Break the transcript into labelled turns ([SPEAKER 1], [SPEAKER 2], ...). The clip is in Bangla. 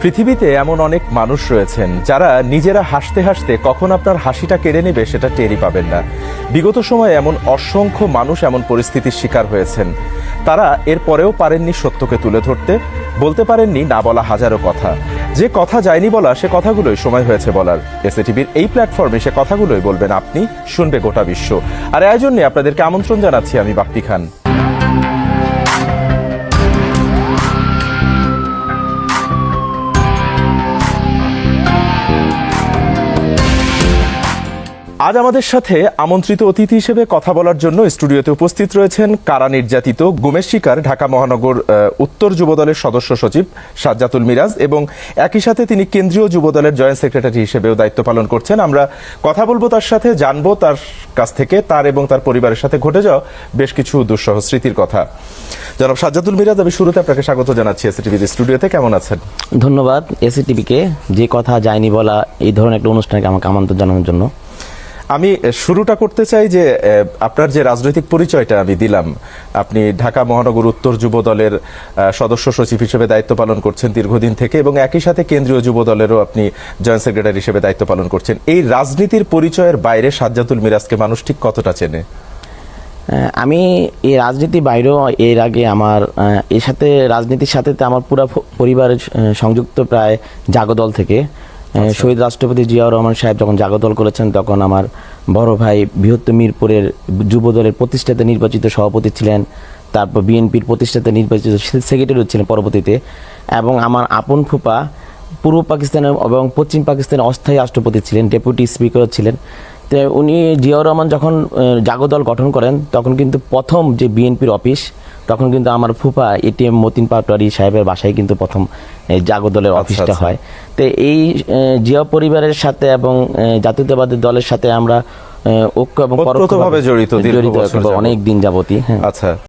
[SPEAKER 1] পৃথিবীতে এমন অনেক মানুষ রয়েছেন যারা নিজেরা হাসতে হাসতে কখন আপনার হাসিটা কেড়ে নেবে সেটা টেরই পাবেন না। বিগত সময়ে এমন অসংখ্য মানুষ এমন পরিস্থিতির শিকার হয়েছেন। তারা এরপরেও পারেননি সত্যকে তুলে ধরতে, বলতে পারেননি না বলা হাজারো কথা। যে কথা যায়নি বলা সে কথাগুলোই সময় হয়েছে বলার। এসএটিভির এই প্ল্যাটফর্মে সে কথাগুলোই বলবেন আপনি, শুনবে গোটা বিশ্ব। আর আয়োজন নিয়ে আপনাদেরকে আমন্ত্রণ জানাচ্ছি আমি বাপ্পি খান। আজ আমাদের সাথে আমন্ত্রিত অতিথি হিসেবে কথা বলার জন্য স্টুডিওতে উপস্থিত রয়েছেন কারা নির্যাতিত গুমের শিকার ঢাকা মহানগর উত্তর যুবদলের সদস্য সচিব সাজ্জাতুল মিরাজ এবং একই সাথে তিনি কেন্দ্রীয় যুবদলের জয়েন্ট সেক্রেটারি হিসেবেও দায়িত্ব পালন করছেন। আমরা কথা বলবো তার সাথে, জানবো তার কাছ থেকে তার এবং তার পরিবারের সাথে ঘটে যাওয়া বেশ কিছু দুঃসহ স্মৃতির কথা। জনাব সাজ্জাতুল মিরাজ, আমি শুরুতে আপনাকে স্বাগত জানাচ্ছি এসএটিভির স্টুডিওতে। কেমন আছেন?
[SPEAKER 2] ধন্যবাদ এসএটিভিকে যে কথা যায়নি বলা এই ধরনের একটা অনুষ্ঠানকে আমাকে আমন্ত্রণ জানানোর জন্য।
[SPEAKER 1] আমি শুরুটা করতে চাই যে আপনার যে রাজনৈতিক পরিচয়টা আমি দিলাম, আপনি ঢাকা মহানগর উত্তর যুব দলের সদস্য সচিব হিসেবে দায়িত্ব পালন করছেন দীর্ঘদিন থেকে এবং একই সাথে কেন্দ্রীয় যুব দলেরও আপনি জয়েন্ট সেক্রেটারি হিসেবে দায়িত্ব পালন করছেন। এই রাজনীতির পরিচয়ের বাইরে সাজ্জাতুল মিরাজকে মানুষ ঠিক কতটা চেনে?
[SPEAKER 2] আমি এই রাজনীতি বাইরেও এর আগে আমার এর সাথে রাজনীতির সাথে আমার পুরো পরিবারের সংযুক্ত প্রায় জাগদল থেকে। শহীদ রাষ্ট্রপতি জিয়াউর রহমান সাহেব যখন জাগদল করেছেন তখন আমার বড় ভাই বৃহত্তর মিরপুরের যুব দলের প্রতিষ্ঠাতা নির্বাচিত সভাপতি ছিলেন, তারপর বিএনপির প্রতিষ্ঠাতা নির্বাচিত সেক্রেটারি ছিলেন পরবর্তীতে, এবং আমার আপন ফুপা পূর্ব পাকিস্তানের এবং পশ্চিম পাকিস্তানের অস্থায়ী রাষ্ট্রপতি ছিলেন, ডেপুটি স্পিকারও ছিলেন। তো উনি জিয়াউর রহমান যখন জাগদল গঠন করেন তখন কিন্তু প্রথম যে বিএনপির অফিস তখন কিন্তু আমার ফুফা এটিএম মতিন পাটোয়ারি সাহেবের বাসায় কিন্তু প্রথম জাগদলের অফিসটা হয়। তো এই জিয়া পরিবারের সাথে এবং জাতীয়তাবাদী দলের সাথে আমরা ঐক্য এবং
[SPEAKER 1] পরোক্ষভাবে জড়িত
[SPEAKER 2] অনেক দিন যাবতই।
[SPEAKER 1] আচ্ছা।